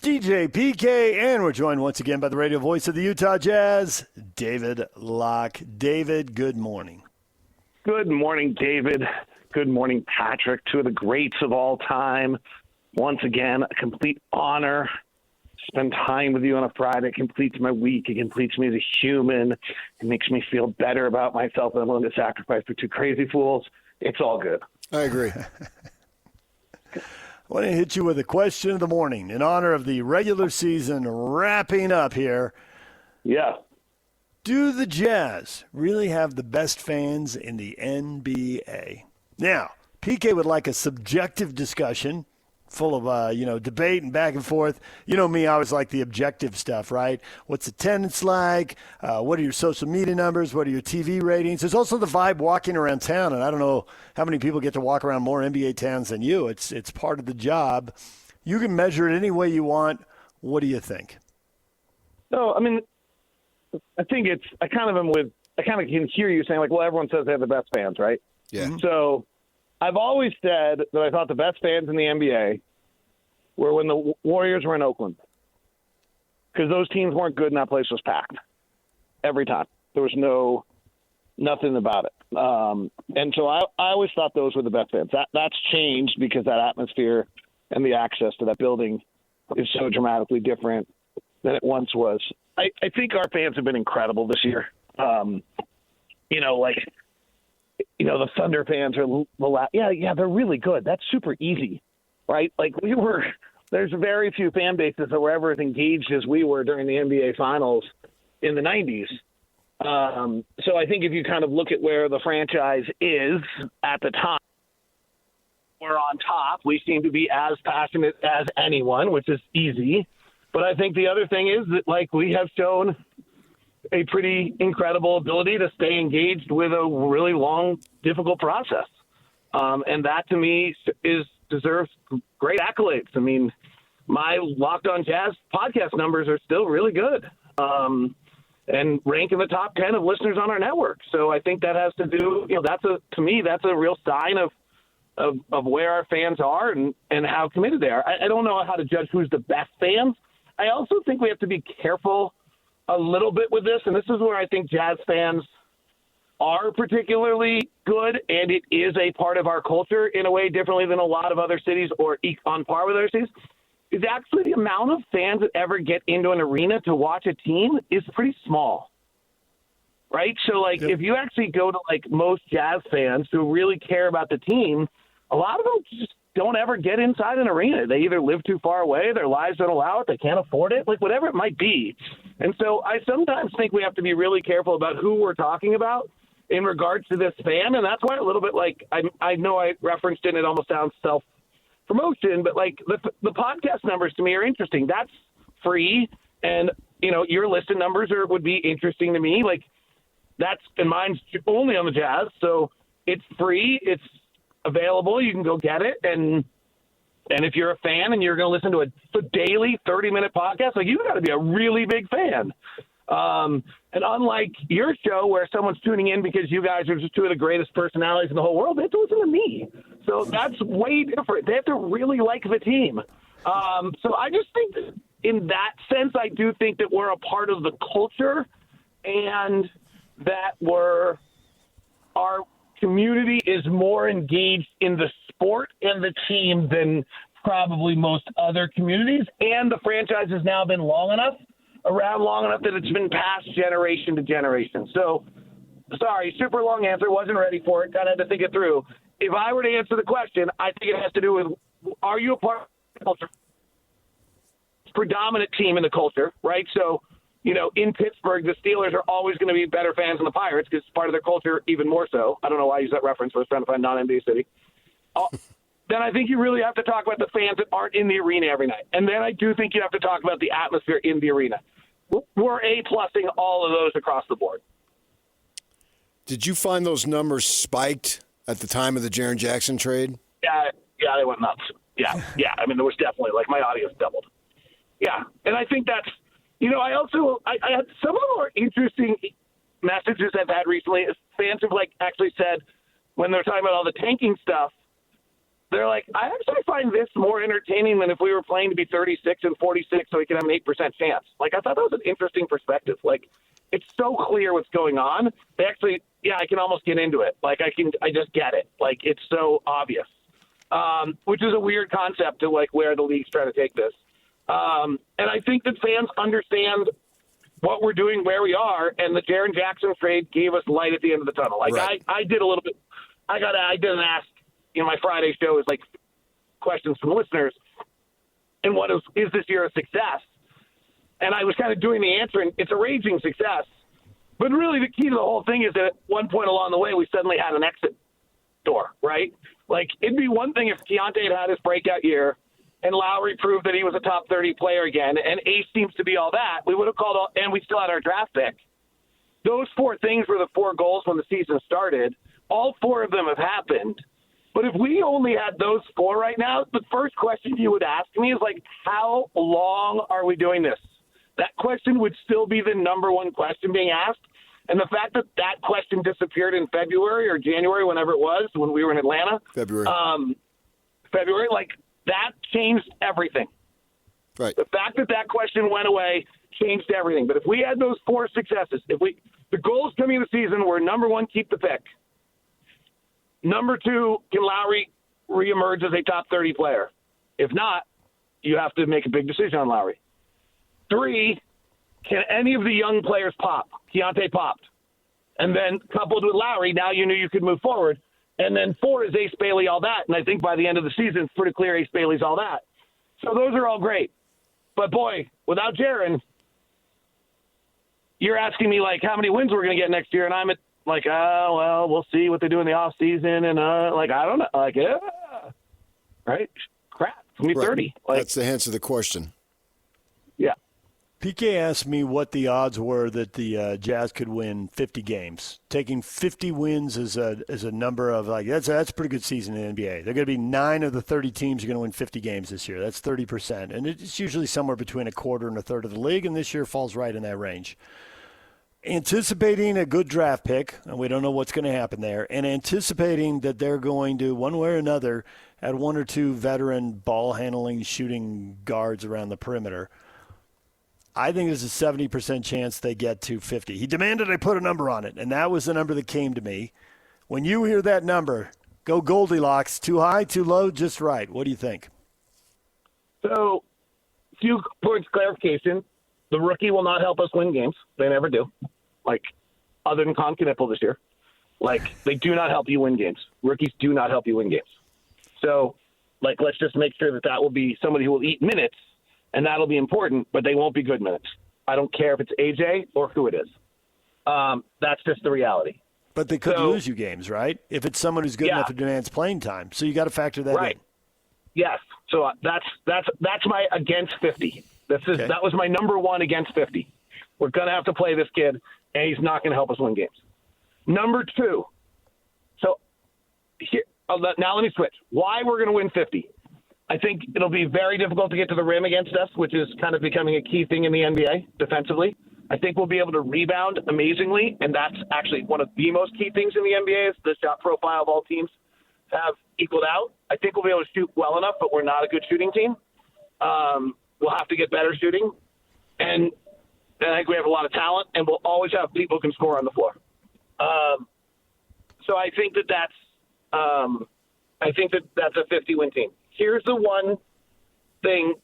DJ PK, and we're joined once again by the radio voice of the Utah Jazz, David Locke. David, good morning. Good morning, David. Good morning, Patrick. Two of the greats of all time. Once again, a complete honor. Spend time with you on a Friday. It completes my week. It completes me as a human. It makes me feel better about myself that I'm willing to sacrifice for two crazy fools. It's all good. I agree. I want to hit you with a question of the morning in honor of the regular season wrapping up here. Yeah. Do the Jazz really have the best fans in the NBA? Now, PK would like a subjective discussion full of, debate and back and forth. You know me, I always like the objective stuff, right? What's attendance like? What are your social media numbers? What are your TV ratings? There's also the vibe walking around town, and I don't know how many people get to walk around more NBA towns than you. It's part of the job. You can measure it any way you want. What do you think? No, I mean, I think I kind of can hear you saying, like, well, everyone says they have the best fans, right? Yeah. Mm-hmm. So I've always said that I thought the best fans in the NBA were when the Warriors were in Oakland, because those teams weren't good and that place was packed every time. There was nothing about it. And so I always thought those were the best fans. That's changed because that atmosphere and the access to that building is so dramatically different than it once was. I think our fans have been incredible this year. The Thunder fans are, they're really good. That's super easy, right? Like there's very few fan bases that were ever as engaged as we were during the NBA Finals in the 90s. So I think if you kind of look at where the franchise is at the time, we're on top. We seem to be as passionate as anyone, which is easy. But I think the other thing is that, like, we have shown a pretty incredible ability to stay engaged with a really long, difficult process. And that, to me, deserves great accolades. I mean, my Locked On Jazz podcast numbers are still really good and rank in the top 10 of listeners on our network. So I think that has to do, to me, that's a real sign of where our fans are and how committed they are. I don't know how to judge who's the best fans. I also think we have to be careful a little bit with this, and this is where I think Jazz fans are particularly good, and it is a part of our culture in a way differently than a lot of other cities or on par with other cities, is actually the amount of fans that ever get into an arena to watch a team is pretty small, right? So, if you actually go to, most Jazz fans who really care about the team, a lot of them just don't ever get inside an arena. They either live too far away, their lives don't allow it, they can't afford it, whatever it might be. And so I sometimes think we have to be really careful about who we're talking about in regards to this fan. And that's why a little bit I know I referenced it and it almost sounds self-promotion, but the podcast numbers to me are interesting. That's free. And, your listen numbers would be interesting to me. And mine's only on the Jazz. So it's free. It's available. You can go get it. And if you're a fan and you're going to listen to a daily 30-minute podcast, you got to be a really big fan. And unlike your show where someone's tuning in because you guys are just two of the greatest personalities in the whole world, they have to listen to me. So that's way different. They have to really like the team. So I just think that in that sense, I do think that we're a part of the culture and that our community is more engaged in the sport and the team than probably most other communities. And the franchise has now been around long enough that it's been passed generation to generation. So, sorry, super long answer. Wasn't ready for it. Kind of had to think it through. If I were to answer the question, I think it has to do with, are you a part of the culture? Predominant team in the culture, right? So, in Pittsburgh, the Steelers are always going to be better fans than the Pirates because it's part of their culture even more so. I don't know why I use that reference. I was trying to find non-NBA city. Then I think you really have to talk about the fans that aren't in the arena every night. And then I do think you have to talk about the atmosphere in the arena. We're A-plussing all of those across the board. Did you find those numbers spiked at the time of the Jaren Jackson trade? Yeah, they went nuts. Yeah. I mean, there was definitely, my audience doubled. Yeah, and I think that's, I had some of the more interesting messages I've had recently. Fans have actually said when they're talking about all the tanking stuff, they're like, I actually find this more entertaining than if we were playing to be 36 and 46 so we can have an 8% chance. Like, I thought that was an interesting perspective. Like, it's so clear what's going on. They actually, I can almost get into it. Like, I just get it. Like, it's so obvious, which is a weird concept to, like, where the league's trying to take this. And I think that fans understand what we're doing, where we are, and the Jaren Jackson trade gave us light at the end of the tunnel. Like, right. I did a little bit. I did an ask. My Friday show is like questions from listeners, and what is this year a success? And I was kind of doing the answer, and it's a raging success. But really, the key to the whole thing is that at one point along the way, we suddenly had an exit door, right? Like, it'd be one thing if Keontae had his breakout year, and Lowry proved that he was a top 30 player again, and Ace seems to be all that. We would have called all, and we still had our draft pick. Those four things were the four goals when the season started. All four of them have happened. But if we only had those four right now, the first question you would ask me is, like, how long are we doing this? That question would still be the number one question being asked. And the fact that that question disappeared in February or January, whenever it was, when we were in Atlanta. February, like, that changed everything. Right. The fact that that question went away changed everything. But if we had those four successes, the goals coming into the season were, number one, keep the pick. Number two, can Lowry reemerge as a top 30 player? If not, you have to make a big decision on Lowry. 3, can any of the young players pop? Keontae popped. And then coupled with Lowry, now you knew you could move forward. And then 4 is Ace Bailey, all that. And I think by the end of the season, it's pretty clear Ace Bailey's all that. So those are all great. But, boy, without Jaren, you're asking me, like, how many wins we're going to get next year, and I'm at, like, well, we'll see what they do in the offseason, and, like, I don't know. Like, right? Crap. It's going to be 30. Like, that's the answer to the question. Yeah. PK asked me what the odds were that the Jazz could win 50 games. Taking 50 wins as a number of, like, that's a pretty good season in the NBA. They're going to be 9 of the 30 teams are going to win 50 games this year. That's 30%. And it's usually somewhere between a quarter and a third of the league, and this year falls right in that range. Anticipating a good draft pick, and we don't know what's going to happen there, and anticipating that they're going to, one way or another, add 1 or 2 veteran ball-handling, shooting guards around the perimeter, I think there's a 70% chance they get to 50. He demanded I put a number on it, and that was the number that came to me. When you hear that number, go Goldilocks. Too high, too low, just right. What do you think? So, few points of clarification. The rookie will not help us win games. They never do. Like, other than Con Knipple this year. Like, they do not help you win games. Rookies do not help you win games. So, like, let's just make sure that will be somebody who will eat minutes, and that'll be important, but they won't be good minutes. I don't care if it's AJ or who it is. That's just the reality. But they could lose you games, right? If it's someone who's good enough to demand playing time. So you got to factor that in. Yes. So that's my against 50. That was my number one against 50. We're going to have to play this kid, and he's not going to help us win games. Number 2. So here, now let me switch. Why we're going to win 50. I think it'll be very difficult to get to the rim against us, which is kind of becoming a key thing in the NBA defensively. I think we'll be able to rebound amazingly, and that's actually one of the most key things in the NBA is the shot profile of all teams have equaled out. I think we'll be able to shoot well enough, but we're not a good shooting team. We'll have to get better shooting, and I think we have a lot of talent, and we'll always have people who can score on the floor. So I think that's a 50-win team. Here's the one thing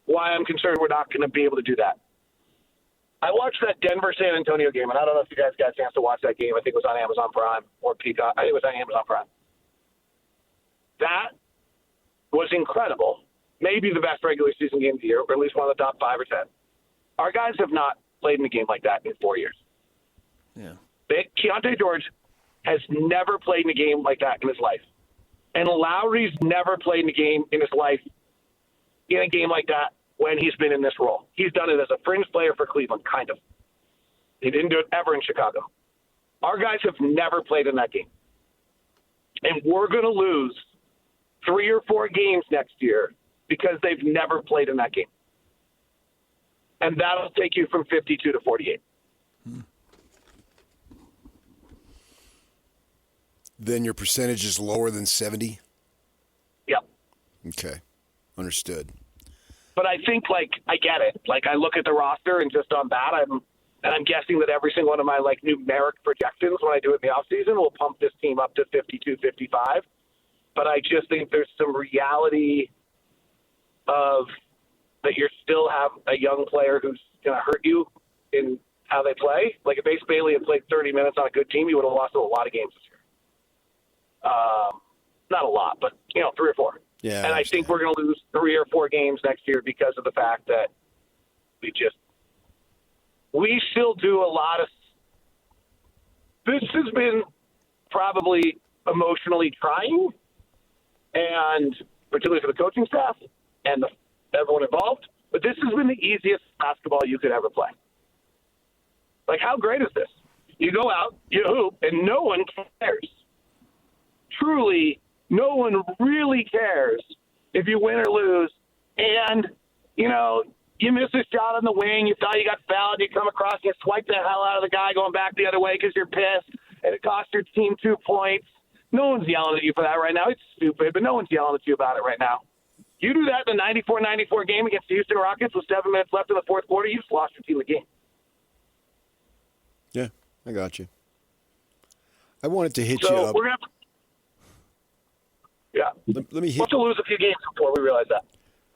why I'm concerned we're not going to be able to do that. I watched that Denver-San Antonio game, and I don't know if you guys got a chance to watch that game. I think it was on Amazon Prime or Peacock. I think it was on Amazon Prime. That was incredible. Maybe the best regular season game of the year, or at least one of the top 5 or 10. Our guys have not played in a game like that in 4 years. Yeah. Keontae George has never played in a game like that in his life. And Lowry's never played in a game in his life in a game like that when he's been in this role. He's done it as a fringe player for Cleveland, kind of. He didn't do it ever in Chicago. Our guys have never played in that game. And we're going to lose 3 or 4 games next year because they've never played in that game. And that'll take you from 52 to 48. Then your percentage is lower than 70? Okay. Understood. But I think, I get it. I look at the roster, and just on that, I'm guessing that every single one of my, numeric projections when I do it in the offseason will pump this team up to 52, 55. But I just think there's some reality of that you still have a young player who's going to hurt you in how they play. Like, if Ace Bailey had played 30 minutes on a good team, he would have lost a lot of games this year. Not a lot, but, 3 or 4. Yeah, and I think we're going to lose 3 or 4 games next year because of the fact that we still do a lot of – this has been probably emotionally trying, and particularly for the coaching staff and everyone involved, but this has been the easiest basketball you could ever play. How great is this? You go out, you hoop, and no one cares. Truly, no one really cares if you win or lose. And, you miss a shot on the wing, you thought you got fouled, you come across, you swipe the hell out of the guy going back the other way because you're pissed, and it cost your team 2 points. No one's yelling at you for that right now. It's stupid, but no one's yelling at you about it right now. You do that in the 94-94 game against the Houston Rockets with 7 minutes left in the fourth quarter, you just lost your team the game. Yeah, I got you. I wanted to hit you So up. we're going to Let me hit. we'll have to lose a few games before we realize that.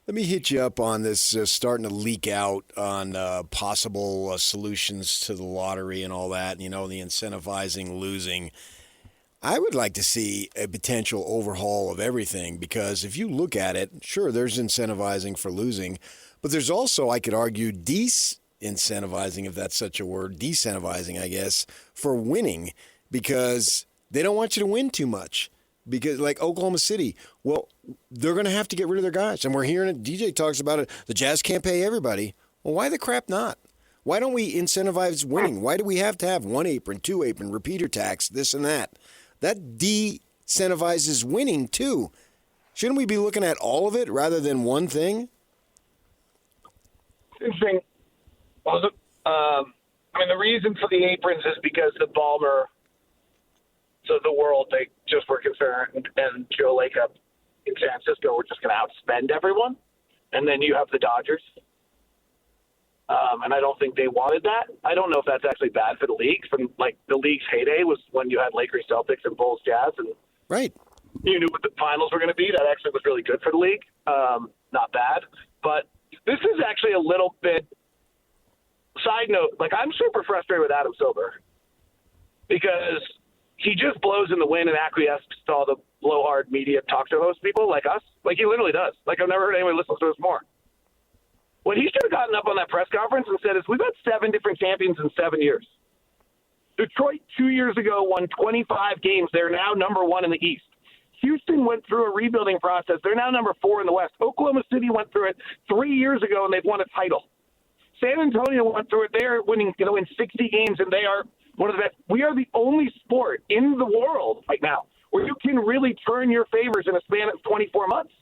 Let me hit you up on this starting to leak out on possible solutions to the lottery and all that, the incentivizing losing. I would like to see a potential overhaul of everything because if you look at it, sure, there's incentivizing for losing, but there's also, I could argue, incentivizing, if that's such a word, decentivizing, I guess, for winning because they don't want you to win too much. Because like Oklahoma City, well, they're going to have to get rid of their guys. And we're hearing it. DJ talks about it. The Jazz can't pay everybody. Well, why the crap not? Why don't we incentivize winning? Why do we have to have 1 apron, 2 apron, repeater tax, this and that? That de-incentivizes winning too. Shouldn't we be looking at all of it rather than one thing? Interesting. The reason for the aprons is because the Ballmer of the world, they just were concerned, and Joe Lacob in San Francisco were just going to outspend everyone. And then you have the Dodgers. And I don't think they wanted that. I don't know if that's actually bad for the league. From the league's heyday was when you had Lakers, Celtics, and Bulls, Jazz, and right. You knew what the finals were going to be. That actually was really good for the league. Not bad. But this is actually a little bit side note. I'm super frustrated with Adam Silver because he just blows in the wind and acquiesces to all the blowhard media talk show host people like us. He literally does. I've never heard anyone listen to us more. What he should have gotten up on that press conference and said is, we've had 7 different champions in 7 years. Detroit 2 years ago won 25 games. They're now number 1 in the East. Houston went through a rebuilding process. They're now number 4 in the West. Oklahoma City went through it 3 years ago, and they've won a title. San Antonio went through it. They're winning, in 60 games, and they are one of the best. We are the only sport in the world right now where you can really turn your favors in a span of 24 months.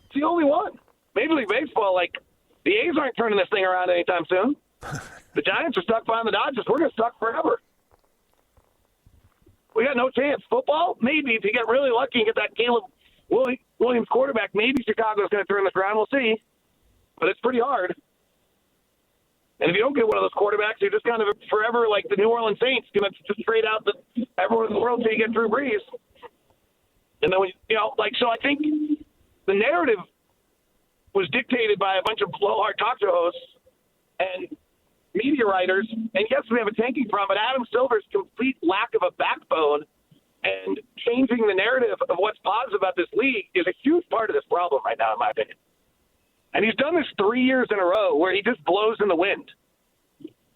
It's the only one. Major League Baseball, the A's aren't turning this thing around anytime soon. The Giants are stuck behind the Dodgers. We're going to suck forever. We got no chance. Football, maybe. If you get really lucky and get that Caleb Williams quarterback, maybe Chicago's going to turn this around. We'll see. But it's pretty hard. And if you don't get one of those quarterbacks, you're just kind of forever like the New Orleans Saints, going to just trade out everyone in the world until you get Drew Brees. And then, so I think the narrative was dictated by a bunch of blowhard talk show hosts and media writers. And yes, we have a tanking problem, but Adam Silver's complete lack of a backbone and changing the narrative of what's positive about this league is a huge part of this problem right now, in my opinion. And he's done this 3 years in a row where he just blows in the wind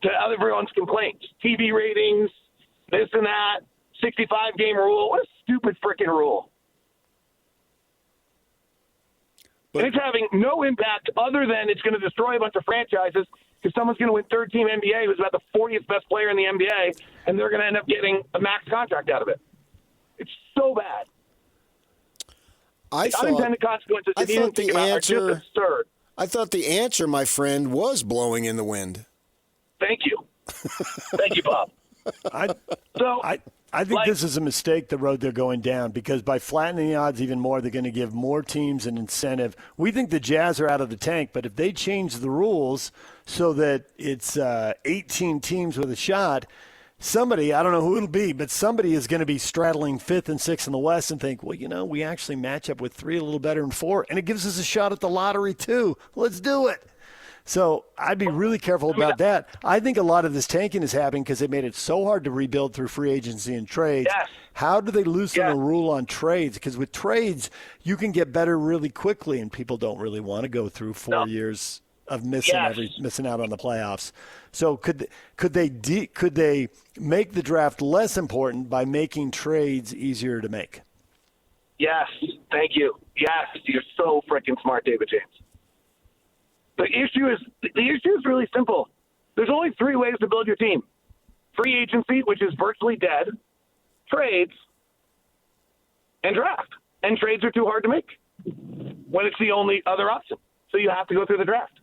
to everyone's complaints. TV ratings, this and that, 65-game rule. What a stupid freaking rule. But, and it's having no impact other than it's going to destroy a bunch of franchises because someone's going to win third-team NBA who's about the 40th best player in the NBA, and they're going to end up getting a max contract out of it. It's so bad. Unintended consequences, if you didn't think about it, are just absurd. I thought the answer, my friend, was blowing in the wind. Thank you. Thank you, Bob. I think this is a mistake, the road they're going down, because by flattening the odds even more, they're going to give more teams an incentive. We think the Jazz are out of the tank, but if they change the rules so that it's 18 teams with a shot, somebody, I don't know who it'll be, but somebody is going to be straddling 5th and 6th in the West and think, well, we actually match up with 3 a little better than 4, and it gives us a shot at the lottery too. Let's do it. So I'd be really careful about that. I think a lot of this tanking is happening because they made it so hard to rebuild through free agency and trades. Yes. How do they loosen the rule on trades? Because with trades, you can get better really quickly, and people don't really want to go through 4 years of missing out on the playoffs. So could they make the draft less important by making trades easier to make? Yes, thank you. Yes, you're so freaking smart, David James. The issue is really simple. There's only 3 ways to build your team: free agency, which is virtually dead, trades, and draft. And trades are too hard to make when it's the only other option. So you have to go through the draft.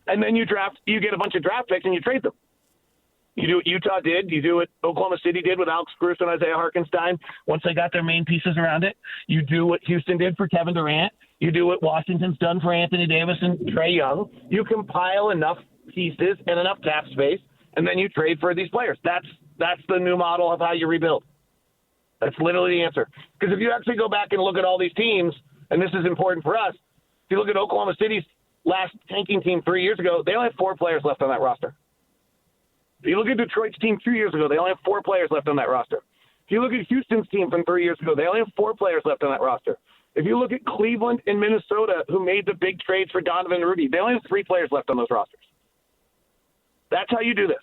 And then you get a bunch of draft picks and you trade them. You do what Utah did. You do what Oklahoma City did with Alex Cruz and Isaiah Hartenstein once they got their main pieces around it. You do what Houston did for Kevin Durant. You do what Washington's done for Anthony Davis and Trae Young. You compile enough pieces and enough cap space, and then you trade for these players. That's the new model of how you rebuild. That's literally the answer. Because if you actually go back and look at all these teams, and this is important for us, if you look at Oklahoma City's last tanking team 3 years ago, they only have 4 players left on that roster. If you look at Detroit's team 2 years ago, they only have 4 players left on that roster. If you look at Houston's team from 3 years ago, they only have 4 players left on that roster. If you look at Cleveland and Minnesota, who made the big trades for Donovan and Rudy, they only have 3 players left on those rosters. That's how you do this.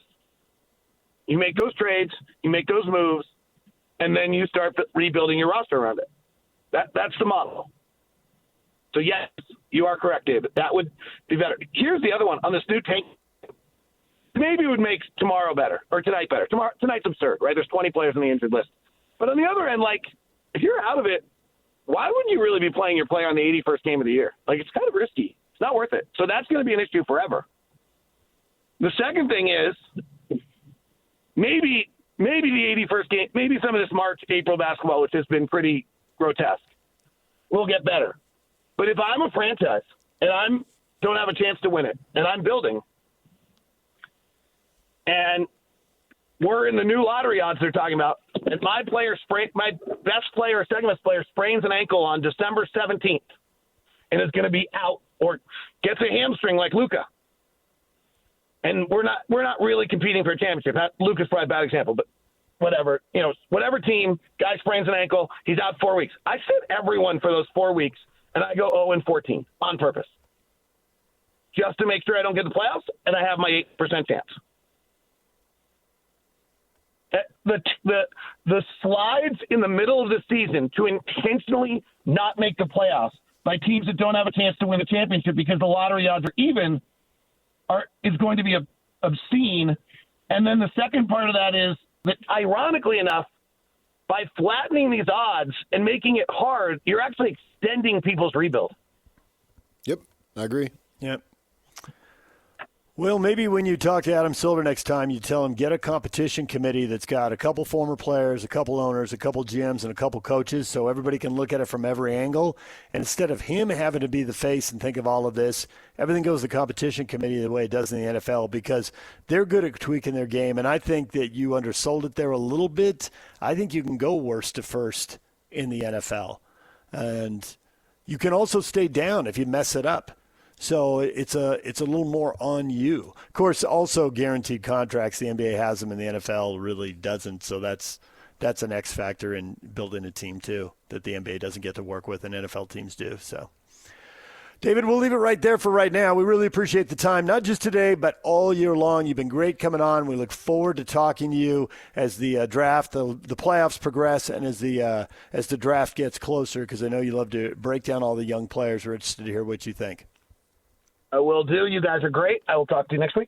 You make those trades, you make those moves, and then you start rebuilding your roster around it. That's the model. So, yes, you are correct, David. That would be better. Here's the other one on this new tank. Maybe it would make tomorrow better or tonight better. Tonight's absurd, right? There's 20 players on the injured list. But on the other end, if you're out of it, why wouldn't you really be playing your player on the 81st game of the year? It's kind of risky. It's not worth it. So that's going to be an issue forever. The second thing is maybe the 81st game, maybe some of this March, April basketball, which has been pretty grotesque, will get better. But if I'm a franchise and I don't have a chance to win it and I'm building and we're in the new lottery odds they're talking about, and my best player, second best player, sprains an ankle on December 17th and is going to be out or gets a hamstring like Luka. And we're not really competing for a championship. Luka's probably a bad example, but whatever. Whatever team, guy sprains an ankle, he's out 4 weeks. I sit everyone for those 4 weeks, and I go 0-14 on purpose just to make sure I don't get the playoffs and I have my 8% chance. The slides in the middle of the season to intentionally not make the playoffs by teams that don't have a chance to win the championship because the lottery odds are even is going to be obscene. And then the second part of that is that, ironically enough, by flattening these odds and making it hard, you're actually extending people's rebuild. Yep, I agree. Yep. Well, maybe when you talk to Adam Silver next time, you tell him get a competition committee that's got a couple former players, a couple owners, a couple GMs, and a couple coaches so everybody can look at it from every angle. And instead of him having to be the face and think of all of this, everything goes to the competition committee the way it does in the NFL because they're good at tweaking their game. And I think that you undersold it there a little bit. I think you can go worst to first in the NFL. And you can also stay down if you mess it up. So it's a little more on you. Of course, also guaranteed contracts. The NBA has them and the NFL really doesn't. So that's an X factor in building a team too that the NBA doesn't get to work with and NFL teams do. So, David, we'll leave it right there for right now. We really appreciate the time, not just today, but all year long. You've been great coming on. We look forward to talking to you as the draft, the playoffs progress, and as the draft gets closer. Because I know you love to break down all the young players. We're interested to hear what you think. I will do. You guys are great. I will talk to you next week.